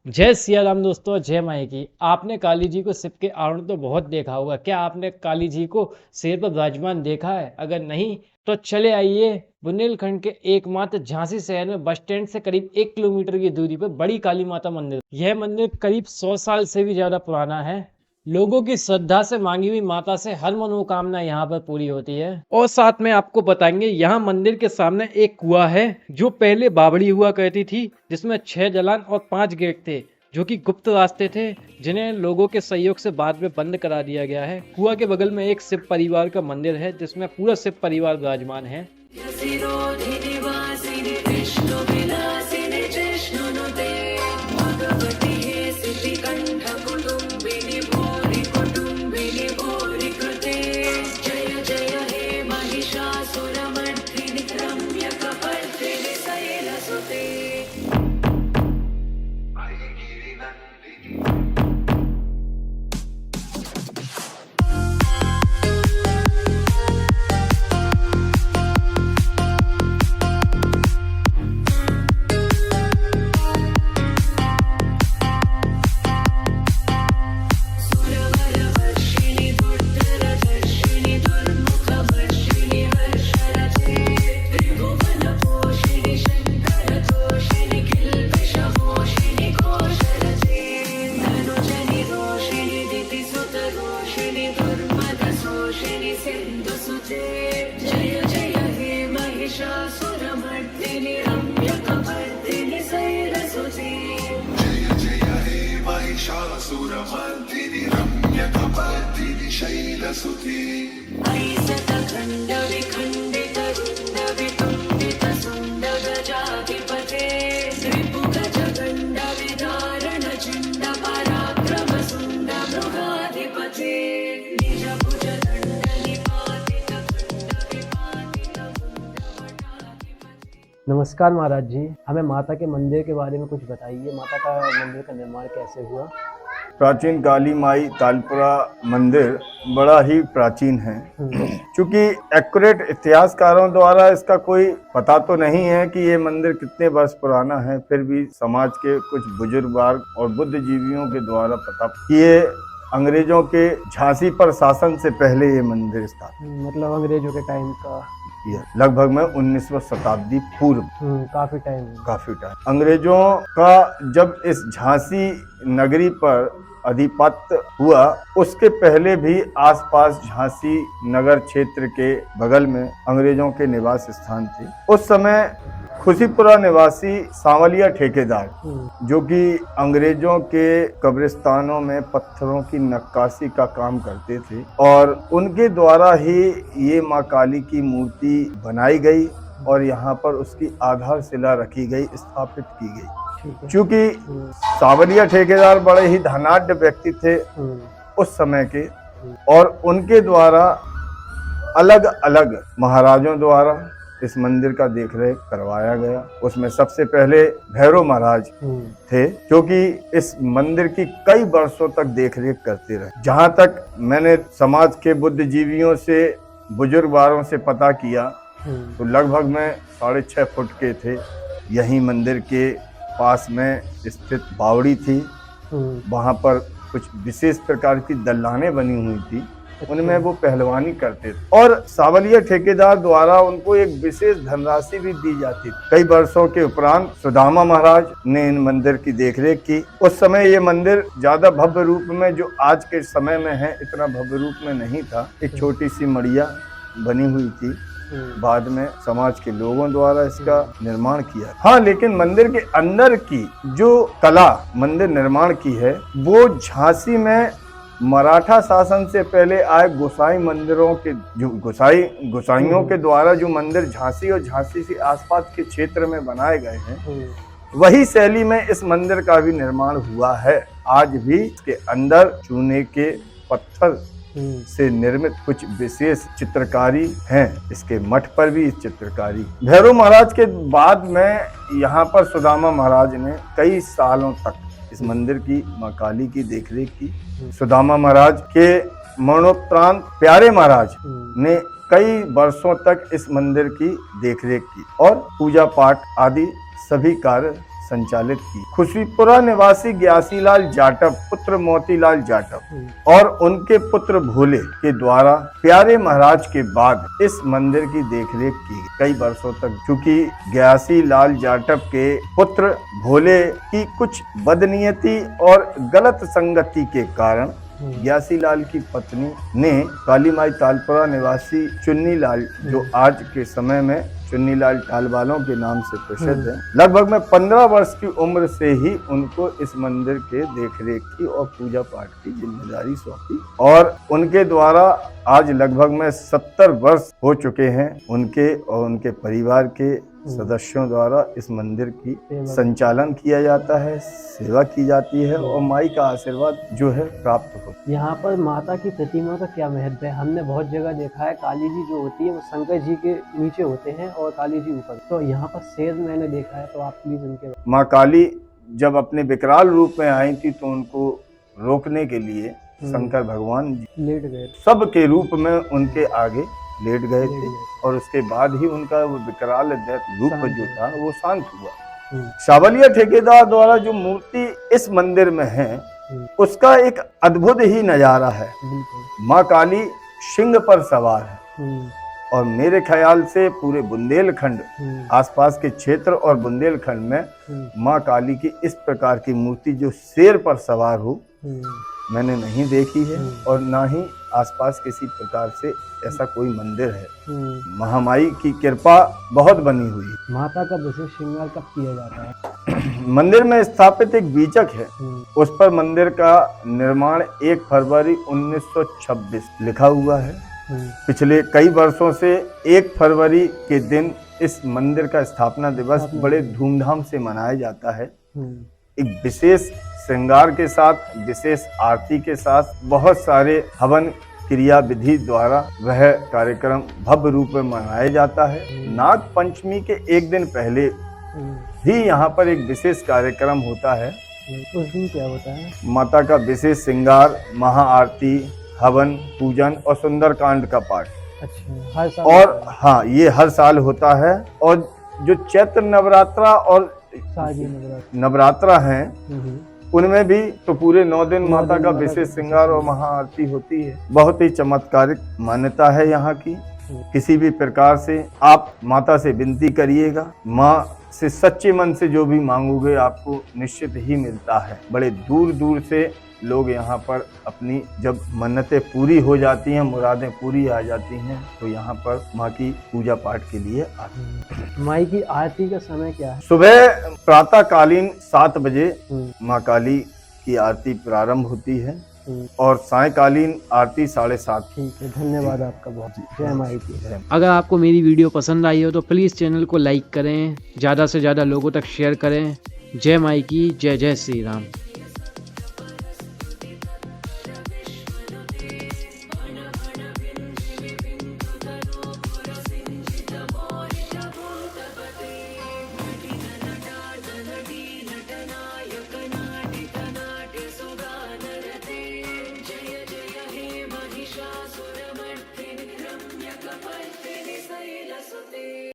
जय सिया राम दोस्तों, जय माई की। आपने काली जी को शिव के आवरण तो बहुत देखा होगा। क्या आपने काली जी को शेर पर विराजमान देखा है? अगर नहीं तो चले आइए बुंदेलखंड के एकमात्र झांसी शहर में बस स्टैंड से करीब 1 किलोमीटर की दूरी पर बड़ी काली माता मंदिर। यह मंदिर करीब 100 साल से भी ज्यादा पुराना है। लोगों की श्रद्धा से मांगी हुई माता से हर मनोकामना यहाँ पर पूरी होती है। और साथ में आपको बताएंगे, यहाँ मंदिर के सामने एक कुआं है जो पहले बावड़ी हुआ करती थी, जिसमें 6 जलान और 5 गेट थे, जो कि गुप्त रास्ते थे, जिन्हें लोगों के सहयोग से बाद में बंद करा दिया गया है। कुआं के बगल में एक शिव परिवार का मंदिर है, जिसमें पूरा शिव परिवार विराजमान है। महिषासुरमर्दिनि रम्यकपर्दिनि शैलसुते ऐसतखण्डविखण्डितरुण्डवितुण्डितसुण्डगजाधिपते त्रिपुरजगण्डविधारणचण्डपराक्रमसुण्डमृगाधिपते नमस्कार महाराज जी, हमें माता के मंदिर के बारे में कुछ बताइए। माता का मंदिर का निर्माण कैसे हुआ? प्राचीन काली माई तालपुरा मंदिर बड़ा ही प्राचीन है। चूंकि एक्यूरेट इतिहासकारों द्वारा इसका कोई पता तो नहीं है कि ये मंदिर कितने वर्ष पुराना है, फिर भी समाज के कुछ बुजुर्ग और बुद्धिजीवियों के द्वारा पता कि ये अंग्रेजों के झांसी पर शासन से पहले ये मंदिर स्थापित, मतलब अंग्रेजों के टाइम का, लगभग में 19वीं शताब्दी पूर्व। काफी टाइम। अंग्रेजों का जब इस झांसी नगरी पर अधिपत्य हुआ, उसके पहले भी आसपास झांसी नगर क्षेत्र के बगल में अंग्रेजों के निवास स्थान थे। उस समय खुशीपुरा निवासी सांवलिया ठेकेदार, जो कि अंग्रेजों के कब्रिस्तानों में पत्थरों की नक्काशी का काम करते थे, और उनके द्वारा ही ये माँ काली की मूर्ति बनाई गई और यहाँ पर उसकी आधारशिला रखी गई, स्थापित की गई। क्योंकि सांवलिया ठेकेदार बड़े ही धनाढ्य व्यक्ति थे उस समय के, और उनके द्वारा अलग अलग महाराजों द्वारा इस मंदिर का देखरेख करवाया गया। उसमें सबसे पहले भैरव महाराज थे, क्योंकि इस मंदिर की कई वर्षों तक देखरेख करते रहे। जहां तक मैंने समाज के बुद्धिजीवियों से, बुजुर्गवारों से पता किया, तो लगभग में 6.5 फुट के थे। यहीं मंदिर के पास में स्थित बावड़ी थी, वहां पर कुछ विशेष प्रकार की दलानें बनी हुई थी, उनमें वो पहलवानी करते थे, और सांवलिया ठेकेदार द्वारा उनको एक विशेष धनराशि भी दी जाती थी। कई वर्षों के उपरांत सुदामा महाराज ने इन मंदिर की देखरेख की। उस समय ये मंदिर ज्यादा भव्य रूप में, जो आज के समय में है, इतना भव्य रूप में नहीं था। एक छोटी सी मड़िया बनी हुई थी, बाद में समाज के लोगों द्वारा इसका निर्माण किया। हाँ, लेकिन मंदिर के अंदर की जो कला मंदिर निर्माण की है, वो झांसी में मराठा शासन से पहले आए गोसाई मंदिरों के, जो गोसाइयों के द्वारा जो मंदिर झांसी और झांसी से आसपास के क्षेत्र में बनाए गए हैं, वही शैली में इस मंदिर का भी निर्माण हुआ है। आज भी इसके अंदर चूने के पत्थर से निर्मित कुछ विशेष चित्रकारी हैं। इसके मठ पर भी चित्रकारी। भैरव महाराज के बाद में यहाँ पर सुदामा महाराज ने कई सालों तक इस मंदिर की माँ काली की देखरेख की। सुदामा महाराज के मरणोपरांत प्यारे महाराज ने कई वर्षों तक इस मंदिर की देखरेख की और पूजा पाठ आदि सभी कार्य संचालित की। खुशीपुरा निवासी ग्यासीलाल जाटव पुत्र मोतीलाल जाटव और उनके पुत्र भोले के द्वारा प्यारे महाराज के बाद इस मंदिर की देखरेख की कई वर्षों तक। चूंकि ग्यासीलाल जाटव के पुत्र भोले की कुछ बदनीयती और गलत संगति के कारण ग्यासीलाल की पत्नी ने कालीमाई तालपुरा निवासी चुन्नीलाल, जो आज के समय में चुन्नीलाल टालवालों के नाम से प्रसिद्ध है, लगभग में 15 वर्ष की उम्र से ही उनको इस मंदिर के देखरेख की और पूजा पाठ की जिम्मेदारी सौंपी और उनके द्वारा आज लगभग में 70 वर्ष हो चुके हैं। उनके और उनके परिवार के सदस्यों द्वारा इस मंदिर की संचालन किया जाता है, सेवा की जाती है और माई का आशीर्वाद जो है प्राप्त होता है। यहाँ पर माता की प्रतिमा का क्या महत्व है? हमने बहुत जगह देखा है काली जी जो होती है वो शंकर जी के नीचे होते हैं और काली जी ऊपर, तो यहाँ पर शेर मैंने देखा है, तो आप प्लीज उनके। माँ काली जब अपने विकराल रूप में आई थी तो उनको रोकने के लिए शंकर भगवान लेट गए, सबके रूप में उनके आगे लेट गए थे और उसके बाद ही उनका वो विकराल रूप जो था वो शांत हुआ। सावलिया ठेकेदार द्वारा जो मूर्ति इस मंदिर में है उसका एक अद्भुत ही नजारा है। माँ काली सिंह पर सवार है और मेरे ख्याल से पूरे बुंदेलखंड आसपास के क्षेत्र और बुंदेलखंड में माँ काली की इस प्रकार की मूर्ति जो शेर पर सवार हो मैंने नहीं देखी है और ना ही आसपास किसी प्रकार से ऐसा कोई मंदिर है। महामाई की कृपा बहुत बनी हुई है। माता का विशेष श्रृंगार कब किया जाता है? मंदिर में स्थापित एक बीचक है, उस पर मंदिर का निर्माण 1 फरवरी 1926 लिखा हुआ है। पिछले कई वर्षों से 1 फरवरी के दिन इस मंदिर का स्थापना दिवस बड़े धूमधाम से मनाया जाता है। एक विशेष श्रृंगार के साथ, विशेष आरती के साथ, बहुत सारे हवन क्रिया विधि द्वारा वह कार्यक्रम भव्य रूप में मनाया जाता है। नाग पंचमी के एक दिन पहले भी यहाँ पर एक विशेष कार्यक्रम होता है। उस दिन क्या होता है? माता का विशेष श्रृंगार, महाआरती, हवन, पूजन और सुंदरकांड का पाठ। अच्छा, हर साल और हाँ, ये हर साल होता है। और जो चैत्र नवरात्रा और नवरात्रा हैं उनमें भी तो पूरे 9 दिन माता का विशेष श्रृंगार और महाआरती होती है। बहुत ही चमत्कारिक मान्यता है यहाँ की। किसी भी प्रकार से आप माता से विनती करिएगा, माँ से सच्चे मन से जो भी मांगोगे आपको निश्चित ही मिलता है। बड़े दूर दूर से लोग यहाँ पर अपनी जब मन्नतें पूरी हो जाती हैं, मुरादें पूरी आ जाती हैं, तो यहाँ पर माँ की पूजा पाठ के लिए आते हैं। माई की आरती का समय क्या है? सुबह प्रातःकालीन 7 बजे माँ काली की आरती प्रारंभ होती है और सायंकालीन आरती 7:30। ठीक है, धन्यवाद आपका बहुत। जय माई की। अगर आपको मेरी वीडियो पसंद आई हो तो प्लीज़ चैनल को लाइक करें, ज़्यादा से ज़्यादा लोगों तक शेयर करें। जय माई की, जय जय श्री राम।